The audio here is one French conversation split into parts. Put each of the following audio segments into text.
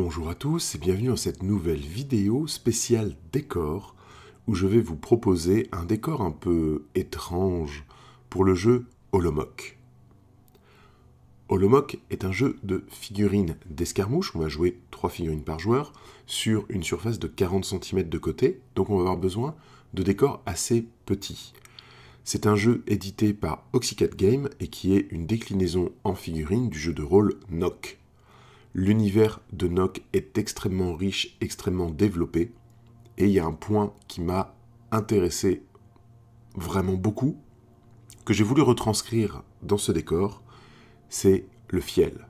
Bonjour à tous et bienvenue dans cette nouvelle vidéo spéciale décor où je vais vous proposer un décor un peu étrange pour le jeu Holomoc. Holomoc est un jeu de figurines d'escarmouche, on va jouer 3 figurines par joueur sur une surface de 40 cm de côté, donc on va avoir besoin de décors assez petits. C'est un jeu édité par Oxycat Games et qui est une déclinaison en figurines du jeu de rôle Nock. L'univers de Nock est extrêmement riche, extrêmement développé, et il y a un point qui m'a intéressé vraiment beaucoup, que j'ai voulu retranscrire dans ce décor, c'est le fiel.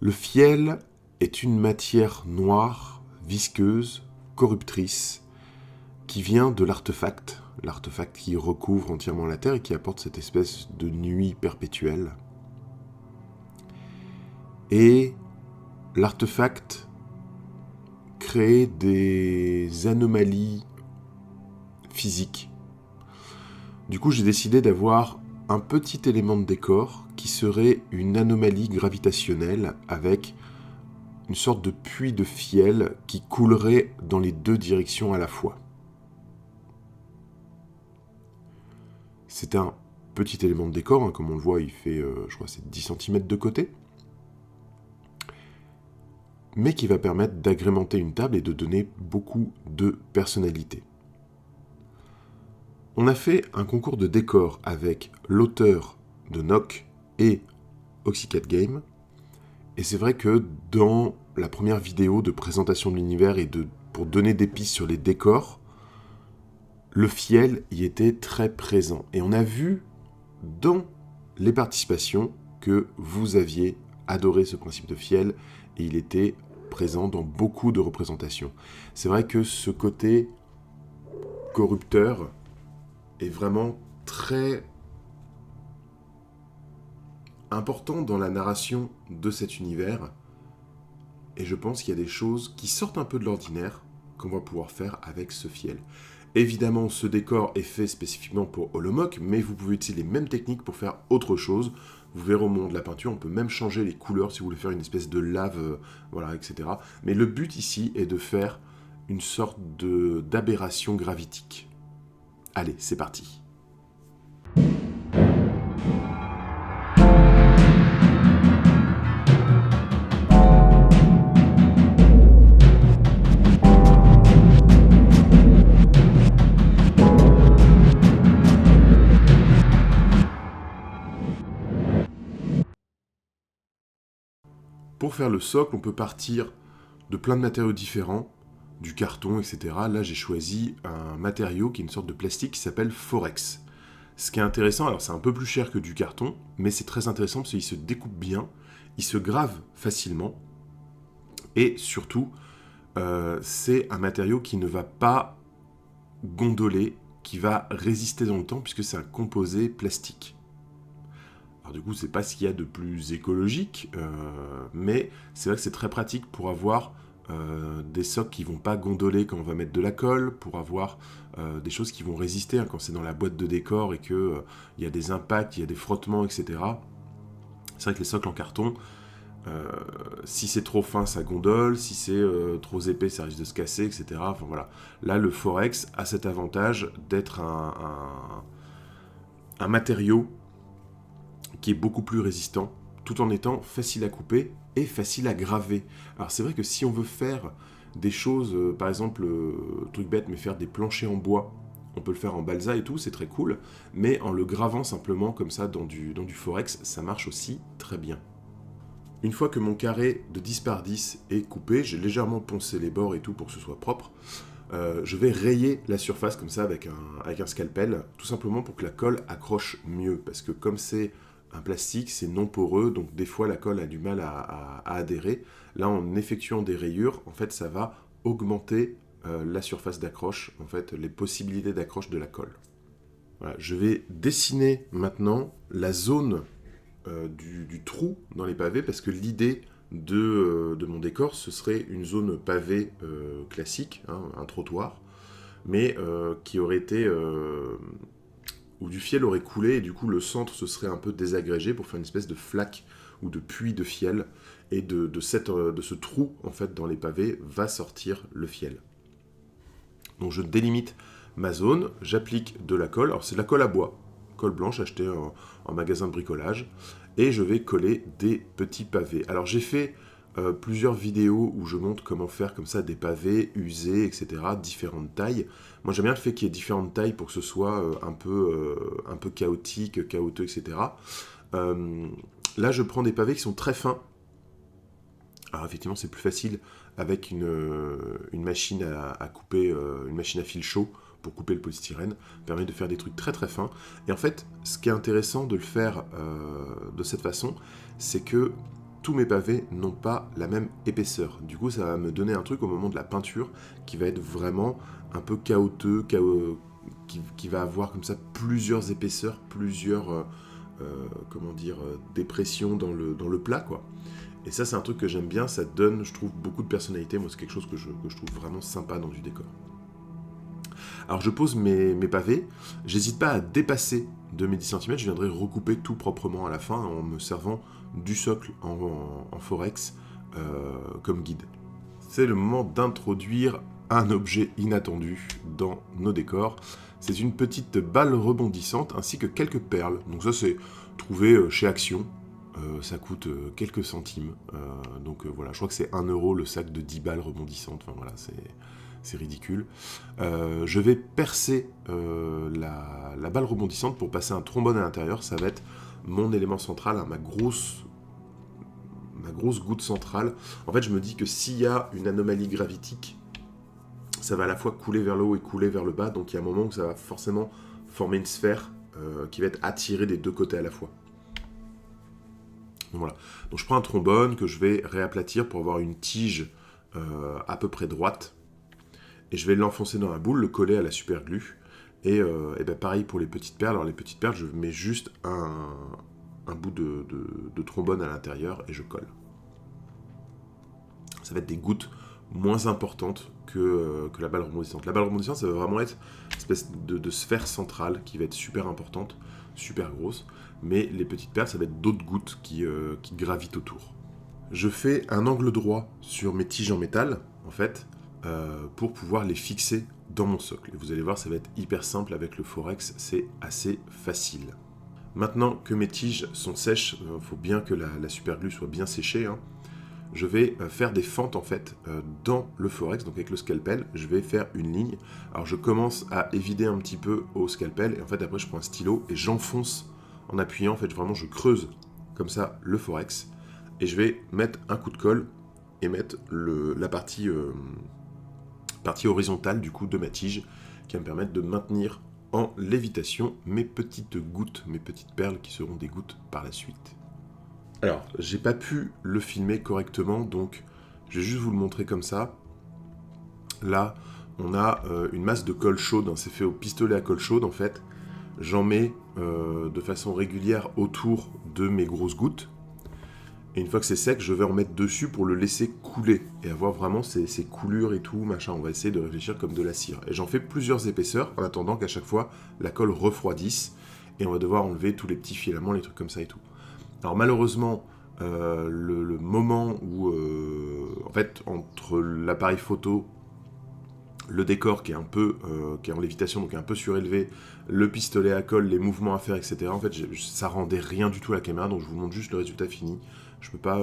Le fiel est une matière noire, visqueuse, corruptrice, qui vient de l'artefact qui recouvre entièrement la Terre et qui apporte cette espèce de nuit perpétuelle. Et l'artefact crée des anomalies physiques. Du coup, j'ai décidé d'avoir un petit élément de décor qui serait une anomalie gravitationnelle avec une sorte de puits de fiel qui coulerait dans les deux directions à la fois. C'est un petit élément de décor, comme on le voit, il fait, je crois, c'est 10 cm de côté, mais qui va permettre d'agrémenter une table et de donner beaucoup de personnalité. On a fait un concours de décor avec l'auteur de Nock et Oxycat Games, et c'est vrai que dans la première vidéo de présentation de l'univers et pour donner des pistes sur les décors, le fiel y était très présent. Et on a vu dans les participations que vous aviez adoré ce principe de fiel, et il était présent dans beaucoup de représentations. C'est vrai que ce côté corrupteur est vraiment très important dans la narration de cet univers, et je pense qu'il y a des choses qui sortent un peu de l'ordinaire qu'on va pouvoir faire avec ce fiel. Évidemment, ce décor est fait spécifiquement pour Holomoc, mais vous pouvez utiliser les mêmes techniques pour faire autre chose. Vous verrez au moment de la peinture, on peut même changer les couleurs si vous voulez faire une espèce de lave, voilà, etc. Mais le but ici est de faire une sorte d'aberration gravitique. Allez, c'est parti. Pour faire le socle, on peut partir de plein de matériaux différents, du carton, etc. Là, j'ai choisi un matériau qui est une sorte de plastique qui s'appelle Forex. Ce qui est intéressant, alors c'est un peu plus cher que du carton, mais c'est très intéressant parce qu'il se découpe bien, il se grave facilement, et surtout, c'est un matériau qui ne va pas gondoler, qui va résister dans le temps puisque c'est un composé plastique. Alors du coup, c'est pas ce qu'il y a de plus écologique, mais c'est vrai que c'est très pratique pour avoir des socles qui vont pas gondoler quand on va mettre de la colle, pour avoir des choses qui vont résister quand c'est dans la boîte de décor et qu'il y a des impacts, il y a des frottements, etc. C'est vrai que les socles en carton, si c'est trop fin, ça gondole, si c'est trop épais, ça risque de se casser, etc. Enfin voilà. Là, le Forex a cet avantage d'être un matériau qui est beaucoup plus résistant, tout en étant facile à couper et facile à graver. Alors c'est vrai que si on veut faire des choses, par exemple, truc bête, mais faire des planchers en bois, on peut le faire en balsa et tout, c'est très cool, mais en le gravant simplement comme ça dans du Forex, ça marche aussi très bien. Une fois que mon carré de 10 par 10 est coupé, j'ai légèrement poncé les bords et tout pour que ce soit propre, je vais rayer la surface comme ça avec un scalpel, tout simplement pour que la colle accroche mieux, parce que comme c'est un plastique, c'est non poreux, donc des fois la colle a du mal à adhérer. Là, en effectuant des rayures, en fait, ça va augmenter la surface d'accroche, en fait, les possibilités d'accroche de la colle. Voilà, je vais dessiner maintenant la zone du trou dans les pavés, parce que l'idée de mon décor, ce serait une zone pavée classique, hein, un trottoir, mais qui aurait été où du fiel aurait coulé, et du coup le centre se serait un peu désagrégé pour faire une espèce de flaque ou de puits de fiel. et de ce trou en fait dans les pavés va sortir le fiel. Donc je délimite ma zone, j'applique de la colle, alors c'est de la colle à bois, colle blanche achetée en magasin de bricolage, et je vais coller des petits pavés. Alors j'ai fait plusieurs vidéos où je montre comment faire comme ça des pavés usés, etc., différentes tailles. Moi j'aime bien le fait qu'il y ait différentes tailles pour que ce soit un peu chaotique, chaotique, etc. Là je prends des pavés qui sont très fins. Alors effectivement c'est plus facile avec une machine à couper, une machine à fil chaud pour couper le polystyrène, permet de faire des trucs très très fins. Et en fait, ce qui est intéressant de le faire de cette façon, c'est que tous mes pavés n'ont pas la même épaisseur. Du coup, ça va me donner un truc au moment de la peinture qui va être vraiment un peu chaotique, qui va avoir comme ça plusieurs épaisseurs, plusieurs dépressions dans le plat, quoi. Et ça, c'est un truc que j'aime bien, ça donne, je trouve, beaucoup de personnalité. Moi, c'est quelque chose que je trouve vraiment sympa dans du décor. Alors, je pose mes pavés. J'hésite pas à dépasser de mes 10 cm. Je viendrai recouper tout proprement à la fin en me servant du socle en forex comme guide. C'est le moment d'introduire un objet inattendu dans nos décors. C'est une petite balle rebondissante ainsi que quelques perles. Donc ça, c'est trouvé chez Action. Ça coûte quelques centimes. Voilà, je crois que c'est 1 euro le sac de 10 balles rebondissantes. Enfin voilà, c'est ridicule. Je vais percer la balle rebondissante pour passer un trombone à l'intérieur. Ça va être mon élément central, hein, ma grosse goutte centrale. En fait, je me dis que s'il y a une anomalie gravitique, ça va à la fois couler vers le haut et couler vers le bas. Donc il y a un moment où ça va forcément former une sphère qui va être attirée des deux côtés à la fois. Donc, voilà. Donc je prends un trombone que je vais réaplatir pour avoir une tige à peu près droite. Et je vais l'enfoncer dans la boule, le coller à la super glue. Et pareil pour les petites perles. Alors les petites perles, je mets juste un bout de trombone à l'intérieur et je colle. Ça va être des gouttes moins importantes que la balle rebondissante. La balle rebondissante, ça va vraiment être une espèce de sphère centrale qui va être super importante, super grosse. Mais les petites perles, ça va être d'autres gouttes qui gravitent autour. Je fais un angle droit sur mes tiges en métal, en fait, pour pouvoir les fixer dans mon socle. Et vous allez voir, ça va être hyper simple avec le Forex, c'est assez facile. Maintenant que mes tiges sont sèches, il faut bien que la super glue soit bien séchée, hein, je vais faire des fentes en fait dans le Forex, donc avec le scalpel, je vais faire une ligne. Alors je commence à évider un petit peu au scalpel, et en fait après je prends un stylo et j'enfonce en appuyant, en fait vraiment je creuse comme ça le Forex, et je vais mettre un coup de colle et mettre la partie horizontale du coup de ma tige, qui va me permettre de maintenir en lévitation mes petites gouttes, mes petites perles qui seront des gouttes par la suite. Alors, j'ai pas pu le filmer correctement, donc je vais juste vous le montrer comme ça. Là, on a une masse de colle chaude, hein, c'est fait au pistolet à colle chaude en fait. J'en mets de façon régulière autour de mes grosses gouttes. Et une fois que c'est sec, je vais en mettre dessus pour le laisser couler et avoir vraiment ces coulures et tout, machin. On va essayer de réfléchir comme de la cire. Et j'en fais plusieurs épaisseurs en attendant qu'à chaque fois la colle refroidisse et on va devoir enlever tous les petits filaments, les trucs comme ça et tout. Alors malheureusement, le moment où, en fait, entre l'appareil photo, le décor qui est qui est en lévitation, donc un peu surélevé, le pistolet à colle, les mouvements à faire, etc. En fait, ça rendait rien du tout à la caméra, donc je vous montre juste le résultat fini. Je peux pas,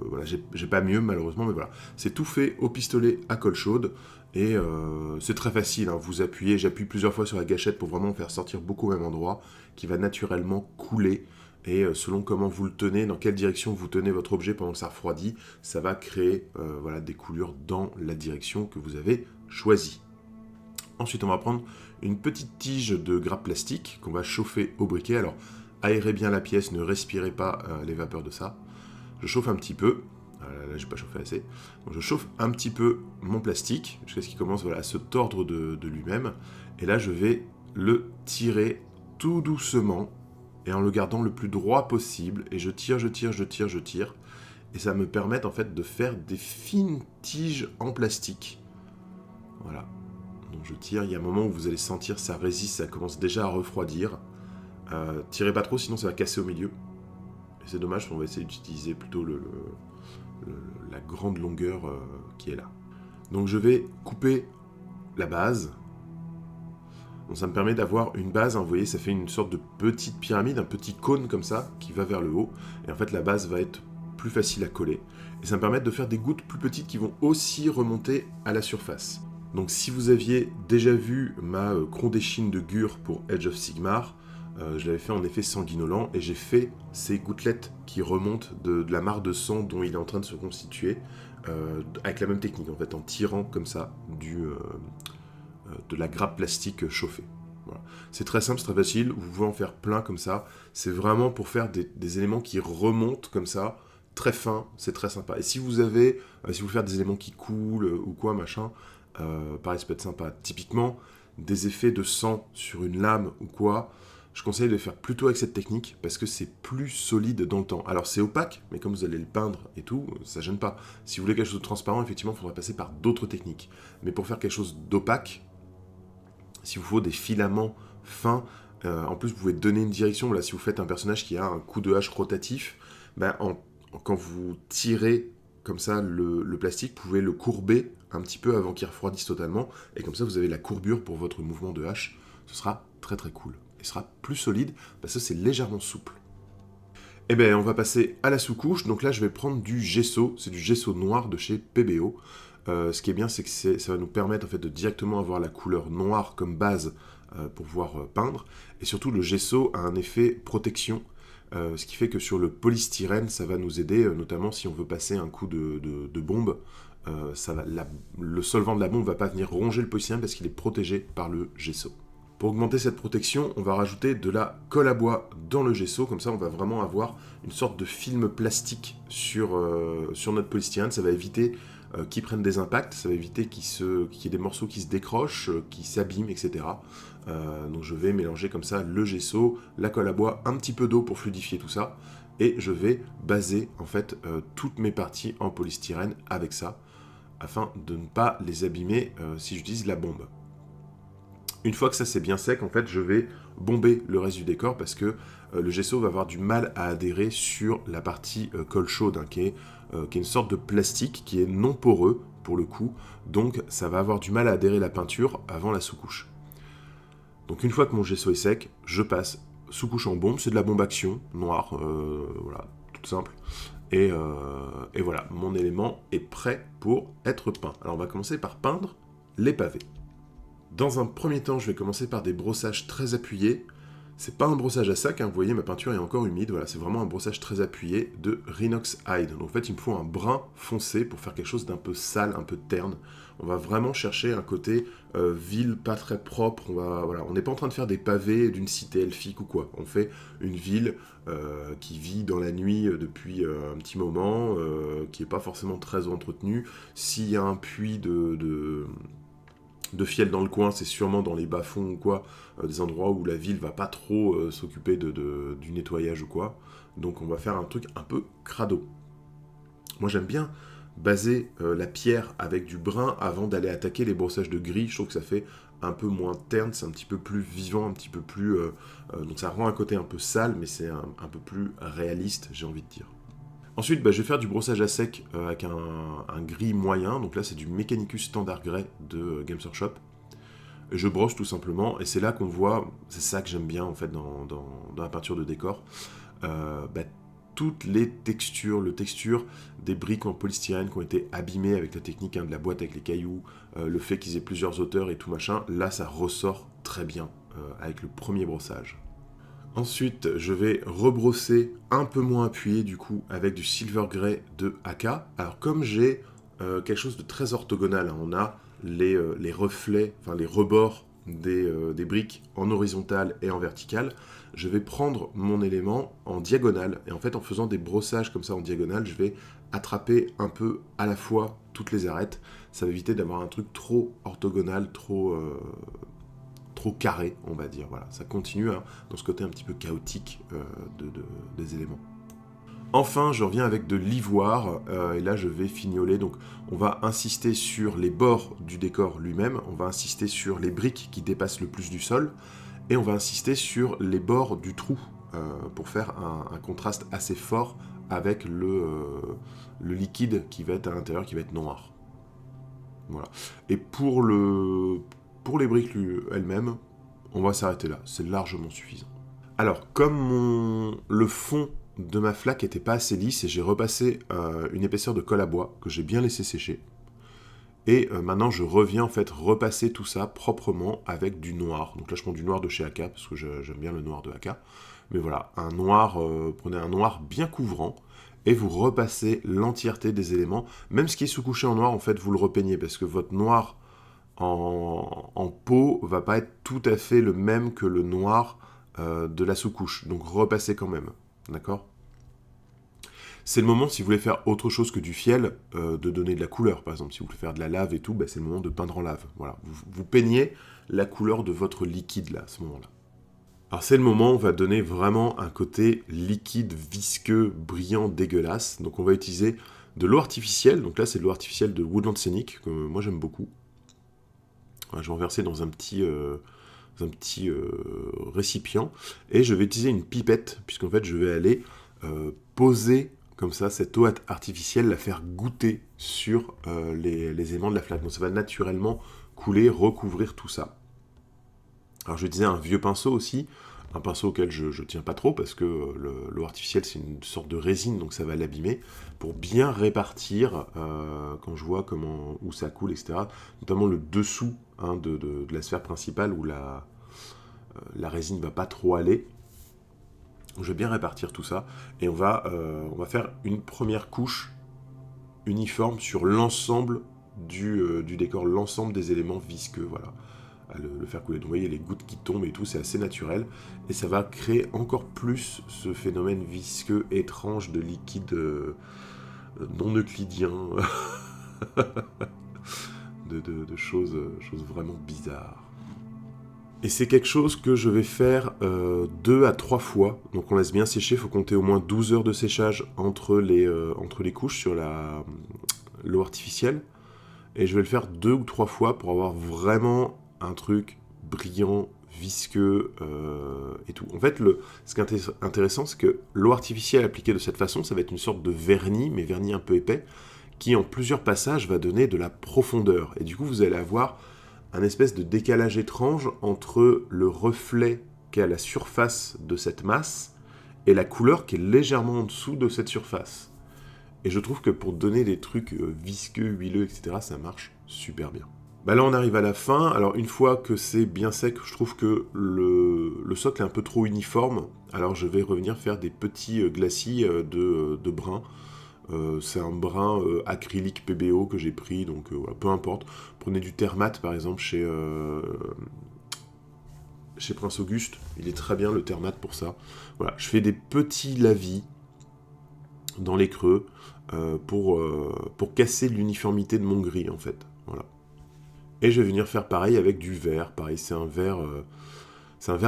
voilà, j'ai pas mieux malheureusement, mais voilà, c'est tout fait au pistolet à colle chaude et c'est très facile. Hein, vous appuyez, j'appuie plusieurs fois sur la gâchette pour vraiment faire sortir beaucoup au même endroit, qui va naturellement couler. Et selon comment vous le tenez, dans quelle direction vous tenez votre objet pendant que ça refroidit, ça va créer voilà, des coulures dans la direction que vous avez choisie. Ensuite, on va prendre une petite tige de grappe plastique qu'on va chauffer au briquet. Alors, aérez bien la pièce, ne respirez pas les vapeurs de ça. Je chauffe un petit peu. Là, j'ai pas chauffé assez. Donc, je chauffe un petit peu mon plastique jusqu'à ce qu'il commence voilà, à se tordre de lui-même. Et là, je vais le tirer tout doucement et en le gardant le plus droit possible, et je tire, et ça me permet en fait de faire des fines tiges en plastique. Voilà. Donc je tire, il y a un moment où vous allez sentir ça résiste, ça commence déjà à refroidir. Tirez pas trop, sinon ça va casser au milieu. Et c'est dommage, on va essayer d'utiliser plutôt la grande longueur qui est là. Donc je vais couper la base. Donc ça me permet d'avoir une base, hein, vous voyez, ça fait une sorte de petite pyramide, un petit cône comme ça, qui va vers le haut. Et en fait, la base va être plus facile à coller. Et ça me permet de faire des gouttes plus petites qui vont aussi remonter à la surface. Donc si vous aviez déjà vu ma cron d'échine de Gur pour Age of Sigmar, je l'avais fait en effet sanguinolent, et j'ai fait ces gouttelettes qui remontent de la mare de sang dont il est en train de se constituer, avec la même technique, en fait, en tirant comme ça de la grappe plastique chauffée. Voilà. C'est très simple, c'est très facile, vous pouvez en faire plein comme ça. C'est vraiment pour faire des éléments qui remontent comme ça, très fins, c'est très sympa. Et si vous avez, si vous voulez faire des éléments qui coulent ou quoi, machin, pareil, ça peut être sympa. Typiquement, des effets de sang sur une lame ou quoi, je conseille de le faire plutôt avec cette technique parce que c'est plus solide dans le temps. Alors c'est opaque, mais comme vous allez le peindre et tout, ça gêne pas. Si vous voulez quelque chose de transparent, effectivement, il faudra passer par d'autres techniques. Mais pour faire quelque chose d'opaque, s'il vous faut des filaments fins, en plus vous pouvez donner une direction. Là, si vous faites un personnage qui a un coup de hache rotatif, ben, quand vous tirez comme ça le plastique, vous pouvez le courber un petit peu avant qu'il refroidisse totalement, et comme ça vous avez la courbure pour votre mouvement de hache. Ce sera très très cool. Il sera plus solide parce que c'est légèrement souple. Et bien on va passer à la sous-couche. Donc là je vais prendre du gesso, c'est du gesso noir de chez PBO. Ce qui est bien, c'est que ça va nous permettre en fait de directement avoir la couleur noire comme base pour pouvoir peindre. Et surtout, le gesso a un effet protection, ce qui fait que sur le polystyrène, ça va nous aider, notamment si on veut passer un coup de bombe. Le solvant de la bombe ne va pas venir ronger le polystyrène parce qu'il est protégé par le gesso. Pour augmenter cette protection, on va rajouter de la colle à bois dans le gesso, comme ça on va vraiment avoir une sorte de film plastique sur notre polystyrène. Ça va éviter qu'ils prennent des impacts, ça va éviter qu'il y ait des morceaux qui se décrochent, qui s'abîment, etc. Donc je vais mélanger comme ça le gesso, la colle à bois, un petit peu d'eau pour fluidifier tout ça, et je vais baser en fait toutes mes parties en polystyrène avec ça, afin de ne pas les abîmer si j'utilise la bombe. Une fois que ça c'est bien sec, en fait, je vais bomber le reste du décor parce que le gesso va avoir du mal à adhérer sur la partie colle chaude, hein, qui est une sorte de plastique qui est non poreux pour le coup, donc ça va avoir du mal à adhérer la peinture avant la sous-couche. Donc une fois que mon gesso est sec, je passe sous-couche en bombe, c'est de la bombe action, noire, voilà, toute simple. Et voilà, mon élément est prêt pour être peint. Alors on va commencer par peindre les pavés. Dans un premier temps, je vais commencer par des brossages très appuyés. C'est pas un brossage à sac, hein, vous voyez, ma peinture est encore humide, voilà, c'est vraiment un brossage très appuyé de Rhinox Hide. Donc en fait, il me faut un brun foncé pour faire quelque chose d'un peu sale, un peu terne. On va vraiment chercher un côté ville pas très propre. On n'est pas en train de faire des pavés d'une cité elfique ou quoi. On fait une ville qui vit dans la nuit depuis un petit moment, qui n'est pas forcément très entretenue. S'il y a un puits de fiel dans le coin, c'est sûrement dans les bas-fonds ou quoi, des endroits où la ville va pas trop s'occuper du nettoyage ou quoi. Donc on va faire un truc un peu crado. Moi j'aime bien baser la pierre avec du brun avant d'aller attaquer les brossages de gris. Je trouve que ça fait un peu moins terne, c'est un petit peu plus vivant, un petit peu plus... donc ça rend un côté un peu sale, mais c'est un peu plus réaliste, j'ai envie de dire. Ensuite, je vais faire du brossage à sec avec un gris moyen. Donc là, c'est du Mechanicus Standard Grey de Games Workshop. Et je brosse tout simplement. Et c'est là qu'on voit, c'est ça que j'aime bien en fait dans la peinture de décor. Toutes les textures, le texture des briques en polystyrène qui ont été abîmées avec la technique de la boîte avec les cailloux, le fait qu'ils aient plusieurs auteurs et tout machin, là ça ressort très bien avec le premier brossage. Ensuite, je vais rebrosser un peu moins appuyé du coup avec du Silver Grey de AK. Alors comme j'ai quelque chose de très orthogonal, hein, on a les reflets, enfin les rebords des briques en horizontal et en vertical, je vais prendre mon élément en diagonale. Et en fait, en faisant des brossages comme ça en diagonale, je vais attraper un peu à la fois toutes les arêtes. Ça va éviter d'avoir un truc trop orthogonal, trop carré, on va dire. Voilà, ça continue dans ce côté un petit peu chaotique des éléments. Enfin, je reviens avec de l'ivoire, et là je vais fignoler, donc on va insister sur les bords du décor lui-même, on va insister sur les briques qui dépassent le plus du sol, et on va insister sur les bords du trou, pour faire un contraste assez fort avec le liquide qui va être à l'intérieur, qui va être noir. Voilà. Et pour les briques elles-mêmes, on va s'arrêter là. C'est largement suffisant. Alors, comme le fond de ma flaque n'était pas assez lisse, et j'ai repassé une épaisseur de colle à bois que j'ai bien laissé sécher. Et maintenant, je reviens en fait repasser tout ça proprement avec du noir. Donc là, je prends du noir de chez AK, parce que j'aime bien le noir de AK. Mais voilà, un noir, prenez un noir bien couvrant, et vous repassez l'entièreté des éléments. Même ce qui est sous-couché en noir, en fait, vous le repeignez, parce que votre noir en peau va pas être tout à fait le même que le noir de la sous-couche. Donc repassez quand même, d'accord ? C'est le moment, si vous voulez faire autre chose que du fiel, de donner de la couleur. Par exemple, si vous voulez faire de la lave et tout, c'est le moment de peindre en lave. Voilà, vous peignez la couleur de votre liquide là, à ce moment-là. Alors c'est le moment où on va donner vraiment un côté liquide, visqueux, brillant, dégueulasse. Donc on va utiliser de l'eau artificielle. Donc là, c'est de l'eau artificielle de Woodland Scenic, que moi j'aime beaucoup. Voilà, je vais en verser dans un petit récipient. Et je vais utiliser une pipette, puisqu'en fait, je vais aller poser comme ça cette eau artificielle, la faire goûter sur les aimants de la flaque. Donc ça va naturellement couler, recouvrir tout ça. Alors je disais un vieux pinceau aussi, un pinceau auquel je tiens pas trop parce que l'eau artificielle c'est une sorte de résine, donc ça va l'abîmer, pour bien répartir quand je vois où ça coule, etc. Notamment le dessous de la sphère principale où la résine ne va pas trop aller. Donc, je vais bien répartir tout ça et on va faire une première couche uniforme sur l'ensemble du décor, l'ensemble des éléments visqueux, voilà, à le faire couler. Donc vous voyez les gouttes qui tombent et tout, c'est assez naturel et ça va créer encore plus ce phénomène visqueux étrange de liquide non euclidien, de choses vraiment bizarres. Et c'est quelque chose que je vais faire 2 à 3 fois. Donc on laisse bien sécher, il faut compter au moins 12 heures de séchage entre les couches sur l'eau artificielle. Et je vais le faire 2 ou 3 fois pour avoir vraiment un truc brillant, visqueux et tout. En fait, ce qui est intéressant, c'est que l'eau artificielle appliquée de cette façon, ça va être une sorte de vernis, mais vernis un peu épais, qui en plusieurs passages va donner de la profondeur. Et du coup, vous allez avoir un espèce de décalage étrange entre le reflet qui est à la surface de cette masse et la couleur qui est légèrement en dessous de cette surface. Et je trouve que pour donner des trucs visqueux, huileux, etc., ça marche super bien. Là, on arrive à la fin. Alors, une fois que c'est bien sec, je trouve que le socle est un peu trop uniforme. Alors, je vais revenir faire des petits glacis de brun. C'est un brun acrylique PBO que j'ai pris, donc voilà, peu importe. Prenez du Thermate par exemple chez Prince Auguste, il est très bien le Thermate pour ça. Voilà, je fais des petits lavis dans les creux pour casser l'uniformité de mon gris en fait. Voilà. Et je vais venir faire pareil avec du verre. Pareil, c'est un verre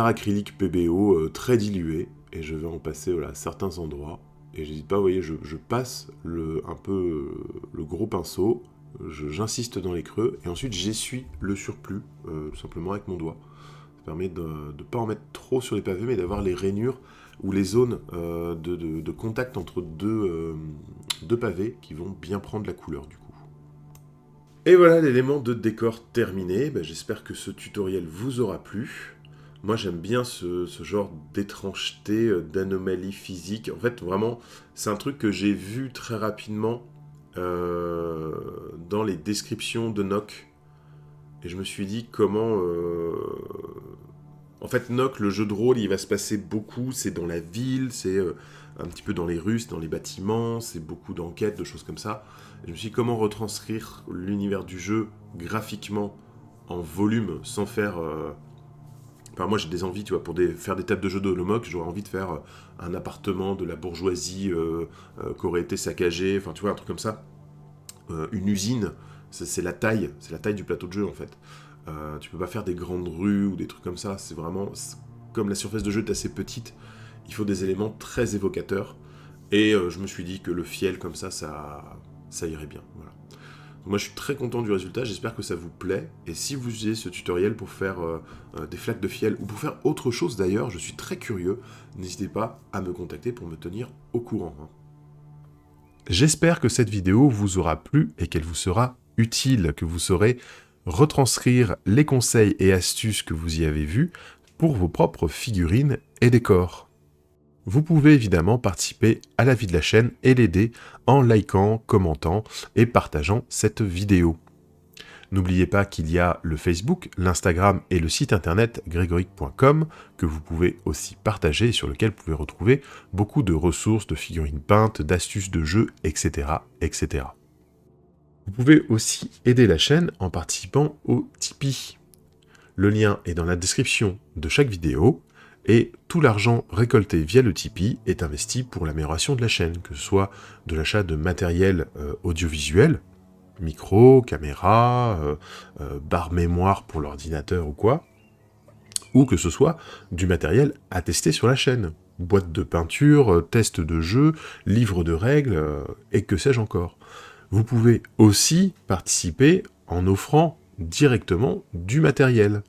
acrylique PBO très dilué et je vais en passer à certains endroits. Et j'hésite pas, vous voyez, je passe un peu le gros pinceau, j'insiste dans les creux, et ensuite j'essuie le surplus, tout simplement avec mon doigt. Ça permet de ne pas en mettre trop sur les pavés, mais d'avoir les rainures ou les zones de contact entre deux pavés qui vont bien prendre la couleur du coup. Et voilà l'élément de décor terminé. J'espère que ce tutoriel vous aura plu. Moi, j'aime bien ce genre d'étrangeté, d'anomalie physique. En fait, vraiment, c'est un truc que j'ai vu très rapidement dans les descriptions de Nock. Et je me suis dit comment... En fait, Nock, le jeu de rôle, il va se passer beaucoup. C'est dans la ville, c'est un petit peu dans les rues, c'est dans les bâtiments, c'est beaucoup d'enquêtes, de choses comme ça. Et je me suis dit comment retranscrire l'univers du jeu graphiquement en volume sans faire... Enfin, moi j'ai des envies, tu vois, faire des tables de jeux de Mock, j'aurais envie de faire un appartement de la bourgeoisie qui aurait été saccagé, enfin tu vois, un truc comme ça. Une usine, c'est la taille du plateau de jeu en fait. Tu peux pas faire des grandes rues ou des trucs comme ça, c'est vraiment, comme la surface de jeu est assez petite, il faut des éléments très évocateurs. Et je me suis dit que le fiel comme ça irait bien, voilà. Moi je suis très content du résultat, j'espère que ça vous plaît, et si vous utilisez ce tutoriel pour faire des flaques de fiel, ou pour faire autre chose d'ailleurs, je suis très curieux, n'hésitez pas à me contacter pour me tenir au courant. J'espère que cette vidéo vous aura plu et qu'elle vous sera utile, que vous saurez retranscrire les conseils et astuces que vous y avez vus pour vos propres figurines et décors. Vous pouvez évidemment participer à la vie de la chaîne et l'aider en likant, commentant et partageant cette vidéo. N'oubliez pas qu'il y a le Facebook, l'Instagram et le site internet gregoric.com que vous pouvez aussi partager et sur lequel vous pouvez retrouver beaucoup de ressources, de figurines peintes, d'astuces de jeux, etc., etc. Vous pouvez aussi aider la chaîne en participant au Tipeee. Le lien est dans la description de chaque vidéo et tout l'argent récolté via le Tipeee est investi pour l'amélioration de la chaîne, que ce soit de l'achat de matériel audiovisuel, micro, caméra, barre mémoire pour l'ordinateur ou quoi, ou que ce soit du matériel à tester sur la chaîne, boîte de peinture, test de jeu, livre de règles, et que sais-je encore. Vous pouvez aussi participer en offrant directement du matériel.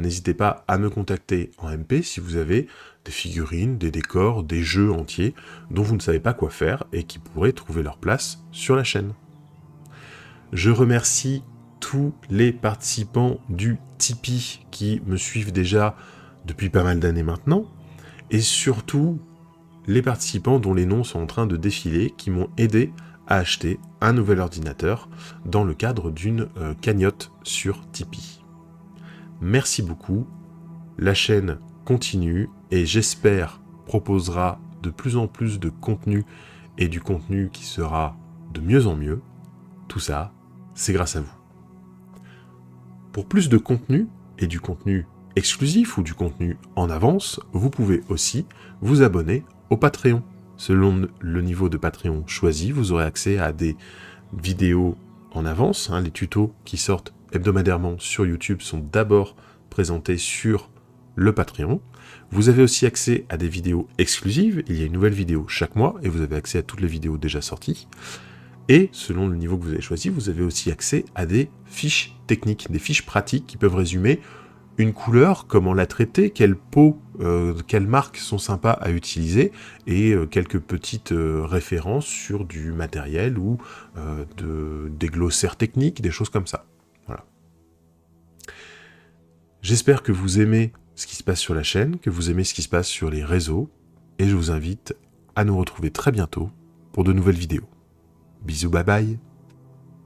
N'hésitez pas à me contacter en MP si vous avez des figurines, des décors, des jeux entiers dont vous ne savez pas quoi faire et qui pourraient trouver leur place sur la chaîne. Je remercie tous les participants du Tipeee qui me suivent déjà depuis pas mal d'années maintenant, et surtout les participants dont les noms sont en train de défiler, qui m'ont aidé à acheter un nouvel ordinateur dans le cadre d'une cagnotte sur Tipeee. Merci beaucoup, la chaîne continue et j'espère proposera de plus en plus de contenu et du contenu qui sera de mieux en mieux. Tout ça, c'est grâce à vous. Pour plus de contenu, et du contenu exclusif ou du contenu en avance, vous pouvez aussi vous abonner au Patreon. Selon le niveau de Patreon choisi, vous aurez accès à des vidéos en avance. Les tutos qui sortent hebdomadairement sur YouTube sont d'abord présentés sur le Patreon. Vous avez aussi accès à des vidéos exclusives. Il y a une nouvelle vidéo chaque mois et vous avez accès à toutes les vidéos déjà sorties. Et selon le niveau que vous avez choisi, vous avez aussi accès à des fiches techniques, des fiches pratiques qui peuvent résumer une couleur, comment la traiter, quelles peaux, quelles marques sont sympas à utiliser, et quelques petites références sur du matériel ou des glossaires techniques, des choses comme ça. Voilà. J'espère que vous aimez ce qui se passe sur la chaîne, que vous aimez ce qui se passe sur les réseaux, et je vous invite à nous retrouver très bientôt pour de nouvelles vidéos. Bisous, bye bye.